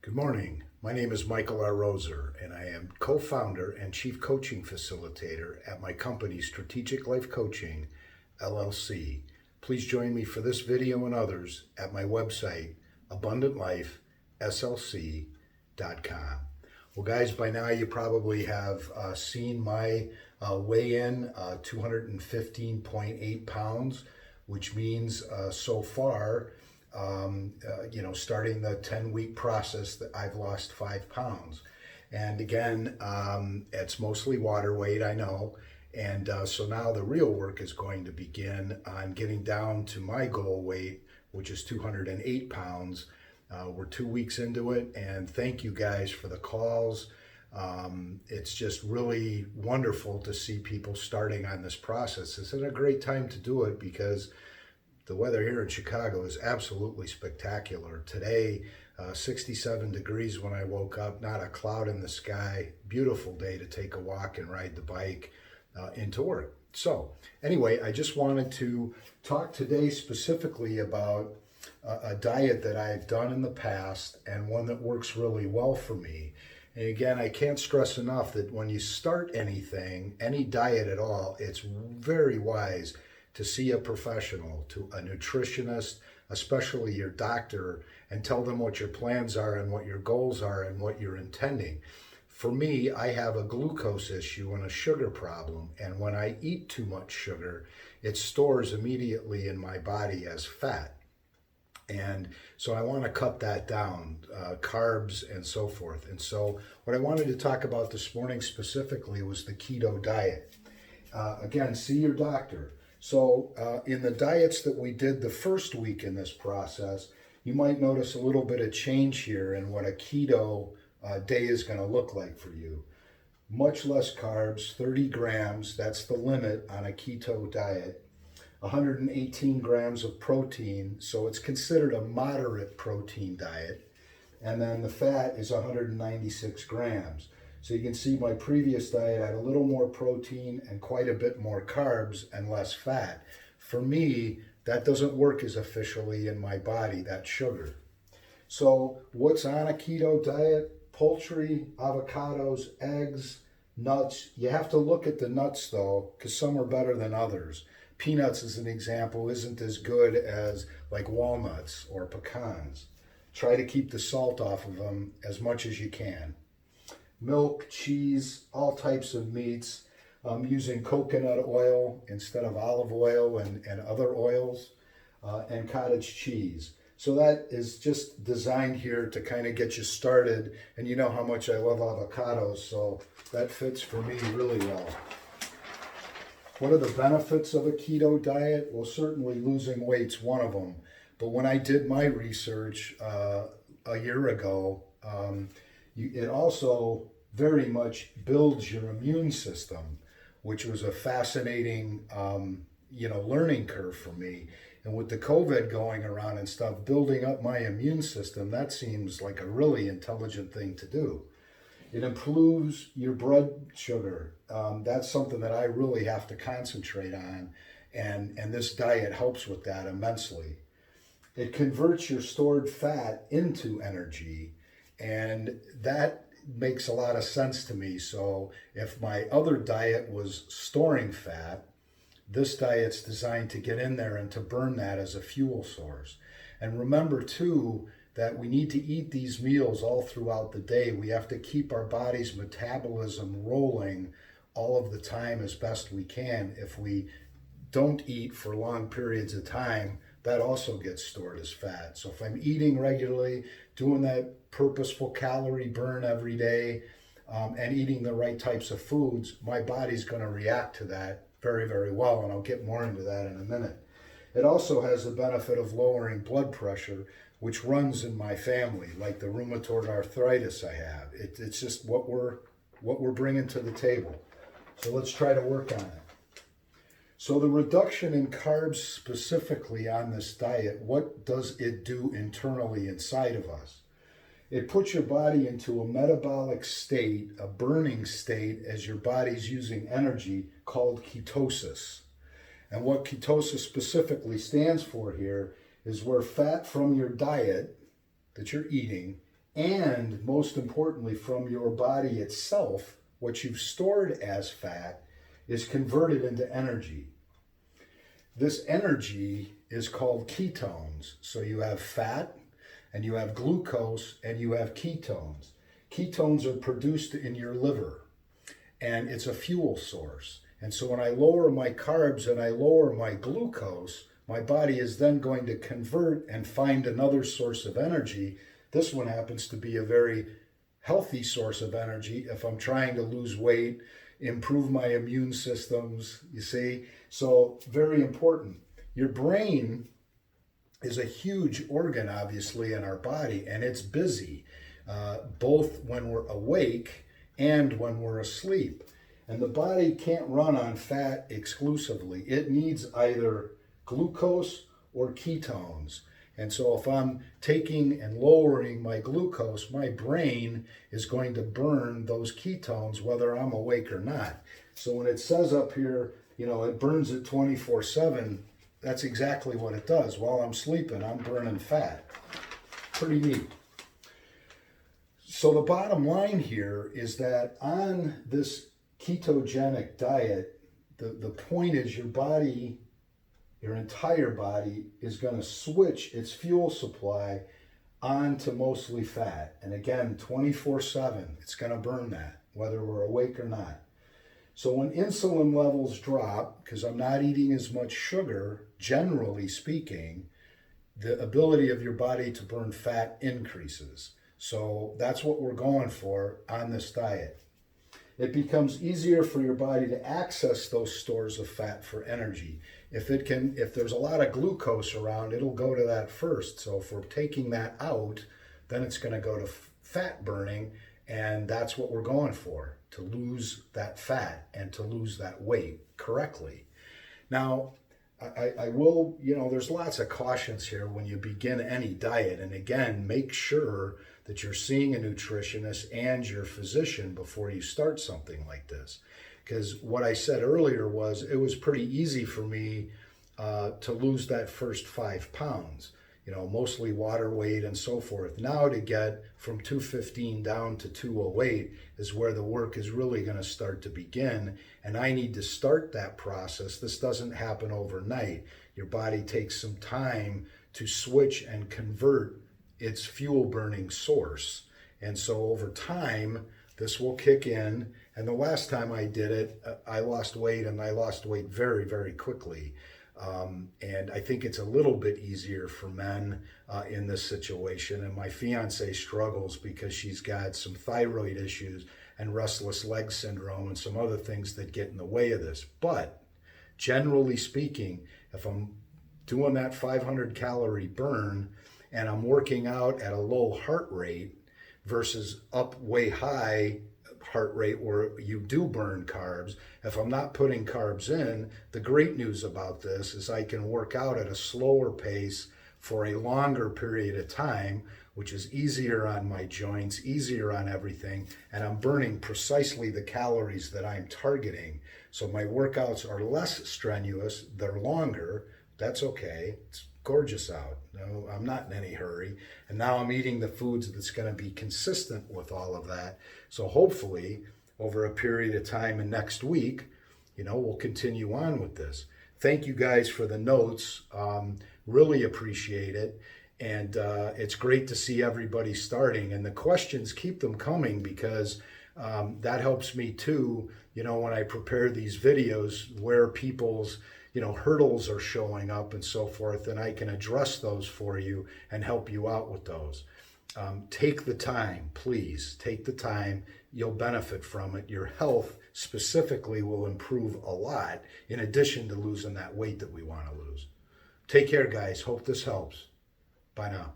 Good morning. My name is Michael R. Roser, and I am co-founder and chief coaching facilitator at my company, Strategic Life Coaching, LLC. Please join me for this video and others at my website, abundantlifeslc.com. Well, guys, by now you probably have seen my weigh-in, 215.8 pounds, which means so far, starting the 10-week process, that I've lost 5 pounds. And again, it's mostly water weight, I know. And so now the real work is going to begin on getting down to my goal weight, which is 208 pounds. We're 2 weeks into it, and thank you guys for the calls. It's just really wonderful to see people starting on this process. This is a great time to do it because the weather here in Chicago is absolutely spectacular. Today, 67 degrees when I woke up, not a cloud in the sky. Beautiful day to take a walk and ride the bike into work. So anyway, I just wanted to talk today specifically about a diet that I've done in the past and one that works really well for me. And again, I can't stress enough that when you start anything, any diet at all, it's very wise to see a professional, to a nutritionist, especially your doctor, and tell them what your plans are and what your goals are and what you're intending. For me, I have a glucose issue and a sugar problem, and when I eat too much sugar, it stores immediately in my body as fat. And so I want to cut that down, carbs and so forth. And so what I wanted to talk about this morning specifically was the keto diet. Again, see your doctor. So in the diets that we did the first week in this process, you might notice a little bit of change here in what a keto day is going to look like for you. Much less carbs, 30 grams, that's the limit on a keto diet. 118 grams of protein, so it's considered a moderate protein diet. And then the fat is 196 grams. So you can see my previous diet had a little more protein and quite a bit more carbs and less fat. For me, that doesn't work as efficiently in my body, that sugar. So what's on a keto diet? Poultry, avocados, eggs, nuts. You have to look at the nuts though, because some are better than others. Peanuts, as an example, isn't as good as like walnuts or pecans. Try to keep the salt off of them as much as you can. Milk, cheese, all types of meats. I'm using coconut oil instead of olive oil and other oils, and cottage cheese. So that is just designed here to kind of get you started. And you know how much I love avocados, so that fits for me really well. What are the benefits of a keto diet? Well, certainly losing weight's one of them. But when I did my research a year ago, it also very much builds your immune system, which was a fascinating, learning curve for me. And with the COVID going around and stuff, building up my immune system, that seems like a really intelligent thing to do. It improves your blood sugar. That's something that I really have to concentrate on, and this diet helps with that immensely. It converts your stored fat into energy, and that makes a lot of sense to me. So if my other diet was storing fat, this diet's designed to get in there and to burn that as a fuel source. And remember too, that we need to eat these meals all throughout the day. We have to keep our body's metabolism rolling all of the time as best we can. If we don't eat for long periods of time, that also gets stored as fat. So if I'm eating regularly, doing that purposeful calorie burn every day, and eating the right types of foods, my body's going to react to that very, very well, and I'll get more into that in a minute. It also has the benefit of lowering blood pressure, which runs in my family, like the rheumatoid arthritis I have. It's just what we're bringing to the table. So let's try to work on it. So the reduction in carbs specifically on this diet, what does it do internally inside of us? It puts your body into a metabolic state, a burning state, as your body's using energy, called ketosis. And what ketosis specifically stands for here is where fat from your diet that you're eating and most importantly, from your body itself, what you've stored as fat is converted into energy. This energy is called ketones. So you have fat, and you have glucose, and you have ketones. Ketones are produced in your liver, and it's a fuel source. And so when I lower my carbs and I lower my glucose, my body is then going to convert and find another source of energy. This one happens to be a very healthy source of energy if I'm trying to lose weight, improve my immune systems, you see? So very important. Your brain is a huge organ, obviously, in our body, and it's busy, both when we're awake and when we're asleep. And the body can't run on fat exclusively. It needs either glucose or ketones. And so if I'm taking and lowering my glucose, my brain is going to burn those ketones whether I'm awake or not. So when it says up here, it burns it 24/7, that's exactly what it does. While I'm sleeping, I'm burning fat. Pretty neat. So the bottom line here is that on this ketogenic diet, the point is your body, your entire body, is going to switch its fuel supply onto mostly fat. And again, 24/7, it's going to burn that, whether we're awake or not. So when insulin levels drop, because I'm not eating as much sugar, generally speaking, the ability of your body to burn fat increases. So that's what we're going for on this diet. It becomes easier for your body to access those stores of fat for energy. If there's a lot of glucose around, it'll go to that first. So if we're taking that out, then it's going to go to fat burning, and that's what we're going for, to lose that fat and to lose that weight correctly. Now, I will, there's lots of cautions here when you begin any diet. And again, make sure that you're seeing a nutritionist and your physician before you start something like this. Because what I said earlier was it was pretty easy for me to lose that first 5 pounds, mostly water weight and so forth. Now to get from 215 down to 208 is where the work is really going to start to begin. And I need to start that process. This doesn't happen overnight. Your body takes some time to switch and convert its fuel burning source. And so over time, this will kick in. And the last time I did it, I lost weight, and I lost weight very, very quickly. And I think it's a little bit easier for men in this situation. And my fiance struggles because she's got some thyroid issues and restless leg syndrome and some other things that get in the way of this. But generally speaking, if I'm doing that 500 calorie burn and I'm working out at a low heart rate versus up way high heart rate where you do burn carbs, if I'm not putting carbs in, the great news about this is I can work out at a slower pace for a longer period of time, which is easier on my joints, easier on everything, and I'm burning precisely the calories that I'm targeting. So my workouts are less strenuous, they're longer. That's okay. It's gorgeous out. No, I'm not in any hurry. And now I'm eating the foods that's going to be consistent with all of that. So hopefully over a period of time and next week, we'll continue on with this. Thank you guys for the notes. Really appreciate it. And it's great to see everybody starting. And the questions, keep them coming, because that helps me too, when I prepare these videos, where people's hurdles are showing up and so forth, and I can address those for you and help you out with those. Take the time, please. Take the time. You'll benefit from it. Your health specifically will improve a lot, in addition to losing that weight that we want to lose. Take care, guys. Hope this helps. Bye now.